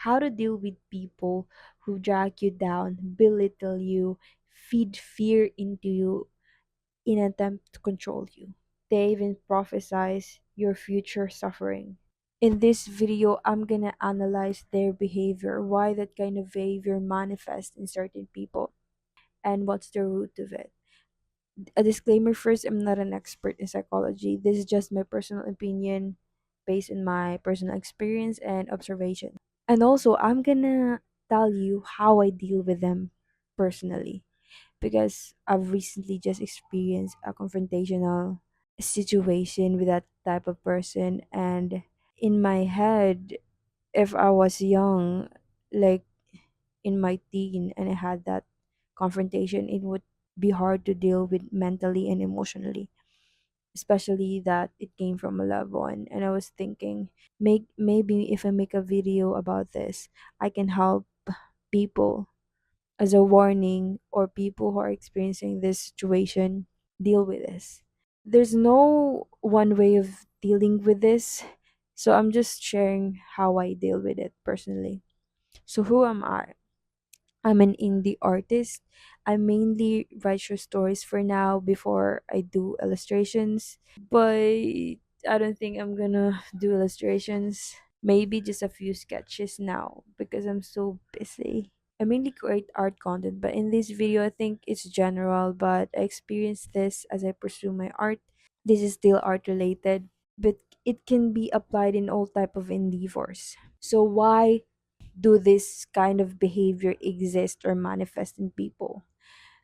how to deal with people who drag you down, belittle you, feed fear into you in an attempt to control you. They even prophesize your future suffering. In this video, I'm gonna analyze their behavior, why that kind of behavior manifests in certain people, and what's the root of it. A disclaimer first, I'm not an expert in psychology. This is just my personal opinion based on my personal experience and observation. And also, I'm gonna tell you how I deal with them personally because I've recently just experienced a confrontational situation with that type of person. And in my head, if I was young, like in my teen, and I had that confrontation, it would be hard to deal with mentally and emotionally, especially that it came from a loved one. And I was thinking, maybe if I make a video about this, I can help people as a warning, or people who are experiencing this situation deal with this. There's no one way of dealing with this, so I'm just sharing how I deal with it personally. So who am I? I'm an indie artist. I mainly write short stories for now before I do illustrations, but I don't think I'm gonna do illustrations. Maybe just a few sketches now because I'm so busy. I mainly create art content, but in this video, I think it's general, but I experienced this as I pursue my art. This is still art related, but it can be applied in all type of endeavors. So why do this kind of behavior exist or manifest in people?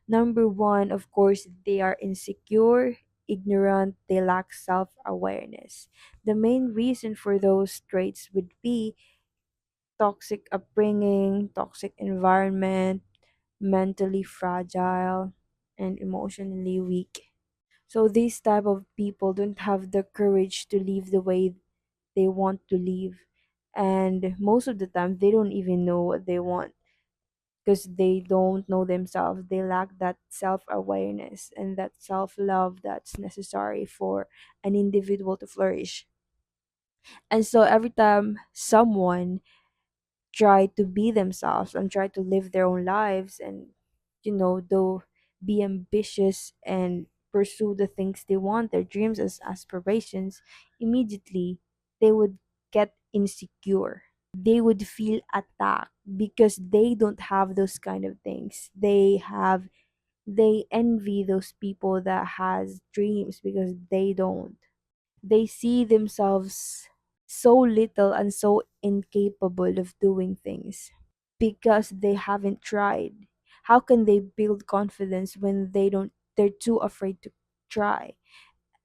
Number one, of course, they are insecure, ignorant, they lack self awareness. The main reason for those traits would be toxic upbringing, toxic environment, mentally fragile, and emotionally weak. So these type of people don't have the courage to live the way they want to live. And most of the time they don't even know what they want because they don't know themselves. They lack that self-awareness and that self-love that's necessary for an individual to flourish. And so every time someone try to be themselves and try to live their own lives, and though be ambitious and pursue the things they want, their dreams as aspirations, immediately they would get insecure. They would feel attacked because they don't have those kind of things. They envy those people that has dreams because they don't. They see themselves so little and so incapable of doing things because they haven't tried. How can they build confidence when they're too afraid to try?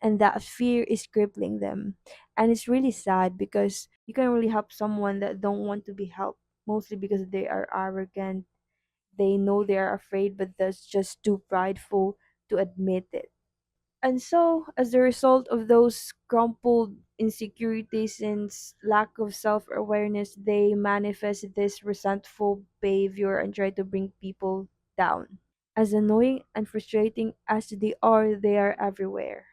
And that fear is crippling them. And it's really sad because you can really help someone that don't want to be helped, mostly because they are arrogant. They know they are afraid, but that's just too prideful to admit it. And so, as a result of those crumpled insecurities and lack of self awareness, they manifest this resentful behavior and try to bring people down. As annoying and frustrating as they are everywhere.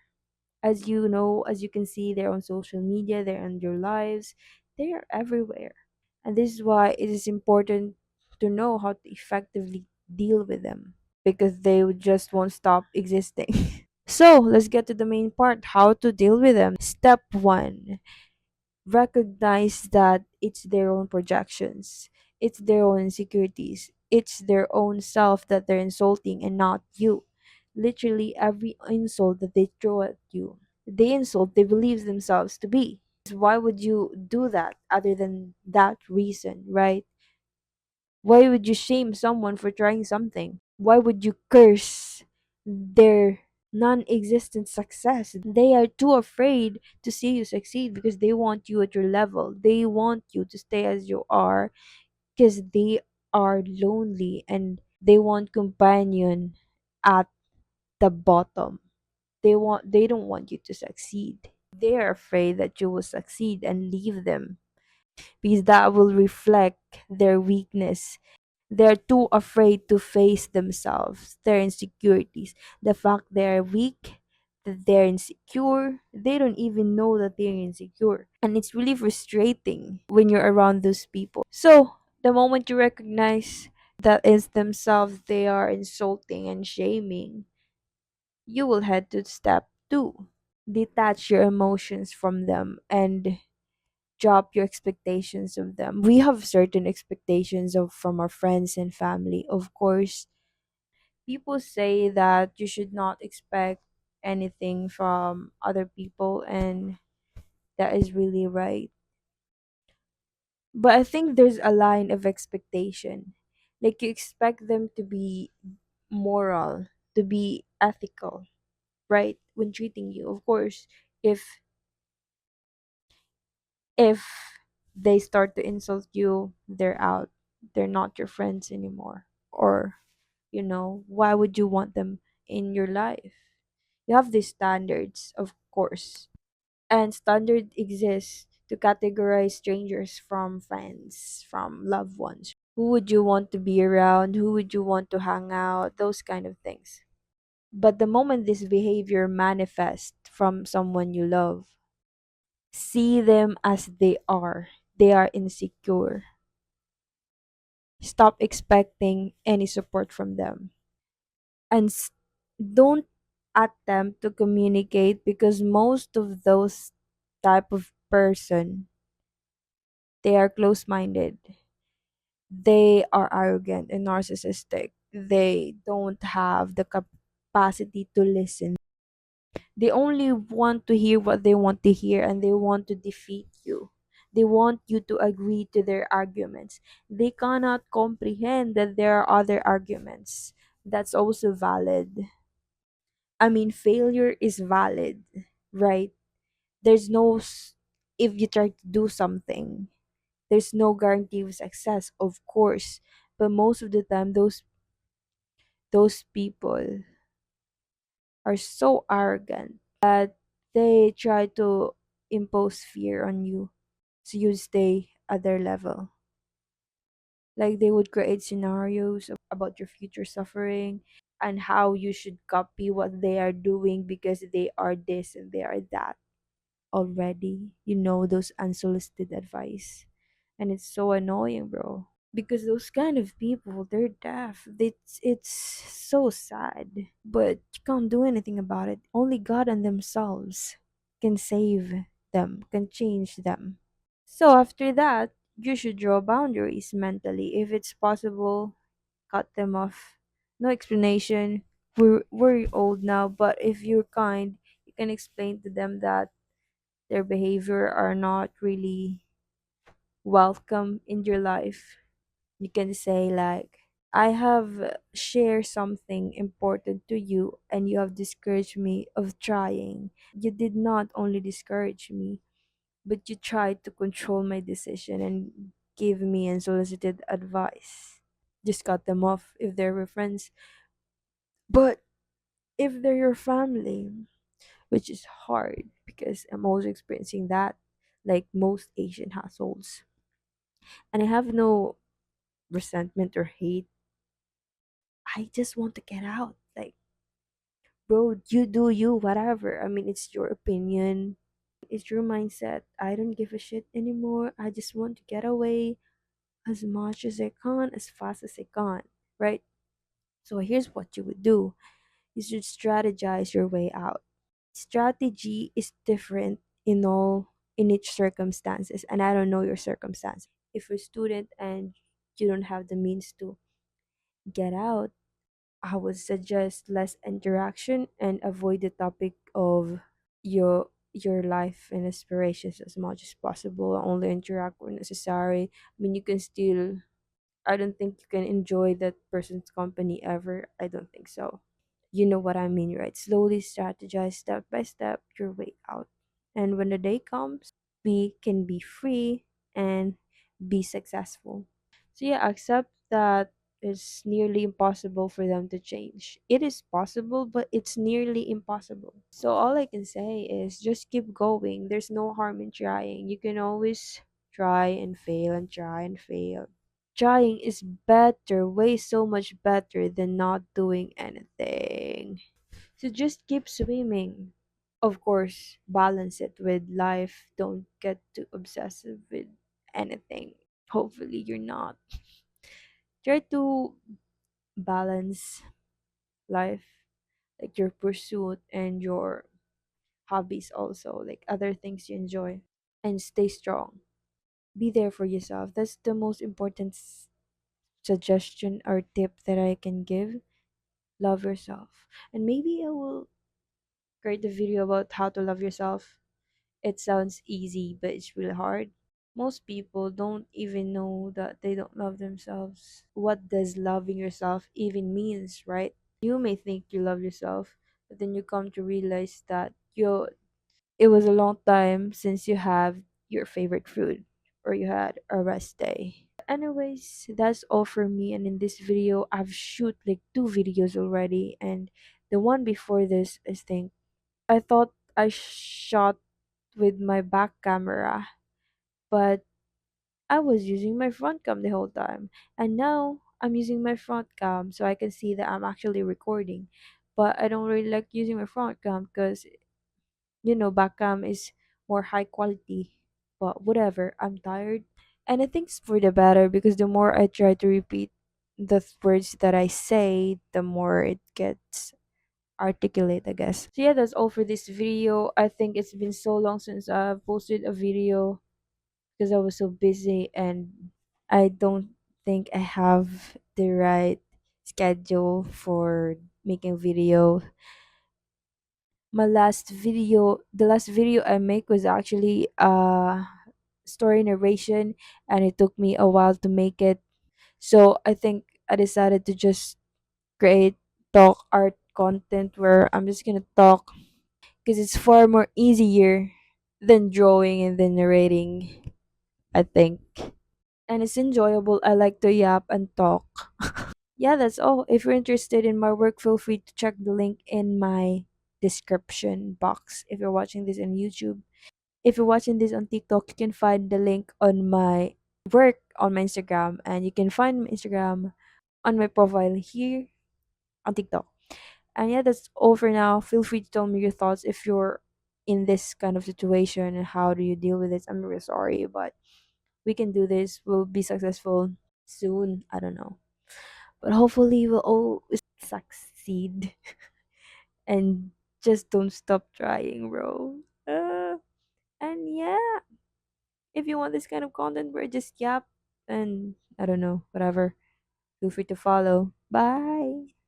As you know, as you can see, they're on social media, they're on your lives, they are everywhere. And this is why it is important to know how to effectively deal with them because just won't stop existing. So let's get to the main part, how to deal with them. Step one, recognize that it's their own projections, it's their own insecurities, it's their own self that they're insulting and not you. Literally, every insult that they throw at you, the insult they believe themselves to be. Why would you do that other than that reason, right? Why would you shame someone for trying something? Why would you curse their non existent success? They are too afraid to see you succeed because they want you at your level. They want you to stay as you are because they are lonely and they want companion at the bottom. They don't want you to succeed. They're afraid that you will succeed and leave them because that will reflect their weakness. They're too afraid to face themselves, their insecurities, the fact they're weak, that they're insecure. They don't even know that they're insecure. And it's really frustrating when you're around those people. So, the moment you recognize that is themselves they are insulting and shaming, you will head to step two. Detach your emotions from them and drop your expectations of them. We have certain expectations of from our friends and family. Of course, people say that you should not expect anything from other people, and that is really right. But I think there's a line of expectation. Like you expect them to be moral, to be ethical, right? When treating you. Of course, if if they start to insult you, they're out. They're not your friends anymore. Or, why would you want them in your life? You have these standards, of course. And standard exists to categorize strangers from friends, from loved ones. Who would you want to be around? Who would you want to hang out? Those kind of things. But the moment this behavior manifests from someone you love, see them as they are. They are insecure. Stop expecting any support from them. And don't attempt to communicate, because most of those type of person, they are close-minded. They are arrogant and narcissistic. They don't have the capacity to listen. They only want to hear what they want to hear, and they want to defeat you. They want you to agree to their arguments. They cannot comprehend that there are other arguments. That's also valid. I mean, failure is valid, right? There's no, if you try to do something, there's no guarantee of success, of course. But most of the time, those people are so arrogant that they try to impose fear on you so you stay at their level. Like they would create scenarios about your future suffering and how you should copy what they are doing because they are this and they are that already. Those unsolicited advice. And it's so annoying, bro. Because those kind of people, they're deaf. It's so sad. But you can't do anything about it. Only God and themselves can save them, can change them. So after that, you should draw boundaries mentally. If it's possible, cut them off. No explanation. We're old now, but if you're kind, you can explain to them that their behavior are not really welcome in your life. You can say like, I have shared something important to you and you have discouraged me of trying. You did not only discourage me, but you tried to control my decision and give me unsolicited advice. Just cut them off if they're your friends. But if they're your family, which is hard because I'm also experiencing that, like most Asian households. And I have no resentment or hate. I just want to get out. Like, bro, you do you, whatever. I mean, it's your opinion, it's your mindset. I don't give a shit anymore. I just want to get away as much as I can, as fast as I can, right? So here's what you would do. You should strategize your way out. Strategy is different in each circumstances, and I don't know your circumstance. If you're a student and you don't have the means to get out, I would suggest less interaction and avoid the topic of your life and aspirations as much as possible. Only interact when necessary. I mean, you can still. I don't think you can enjoy that person's company ever. I don't think so. You know what I mean, right? Slowly strategize step by step your way out. And when the day comes, we can be free and be successful. So yeah, accept that it's nearly impossible for them to change. It is possible, but it's nearly impossible. So all I can say is just keep going. There's no harm in trying. You can always try and fail and try and fail. Trying is better, way so much better than not doing anything. So just keep swimming. Of course, balance it with life. Don't get too obsessive with anything. Hopefully, you're not. Try to balance life, like your pursuit and your hobbies, also, like other things you enjoy, and stay strong. Be there for yourself. That's the most important suggestion or tip that I can give. Love yourself. And maybe I will create a video about how to love yourself. It sounds easy, but it's really hard. Most people don't even know that they don't love themselves. What does loving yourself even means, right? You may think you love yourself, but then you come to realize that it was a long time since you have your favorite food or you had a rest day. Anyways, that's all for me, and in this video I've shoot like two videos already, and the one before this I think I thought I shot with my back camera, but I was using my front cam the whole time. And now I'm using my front cam so I can see that I'm actually recording. But I don't really like using my front cam because, back cam is more high quality. But whatever, I'm tired. And I think it's for the better because the more I try to repeat the words that I say, the more it gets articulate, I guess. So yeah, that's all for this video. I think it's been so long since I've posted a video because I was so busy, and I don't think I have the right schedule for making video. The last video I make was actually story narration, and it took me a while to make it. So I think I decided to just create talk art content where I'm just gonna talk because it's far more easier than drawing and then narrating, I think. And it's enjoyable. I like to yap and talk. Yeah, that's all. If you're interested in my work, feel free to check the link in my description box. If you're watching this on YouTube, if you're watching this on TikTok, you can find the link on my work on my Instagram, and you can find my Instagram on my profile here on TikTok. And yeah, that's all for now. Feel free to tell me your thoughts if you're in this kind of situation and how do you deal with this. I'm really sorry, but we can do this. We'll be successful soon. I don't know. But hopefully we'll all succeed and just don't stop trying, bro. And yeah, if you want this kind of content where just yap and I don't know, whatever, feel free to follow. Bye.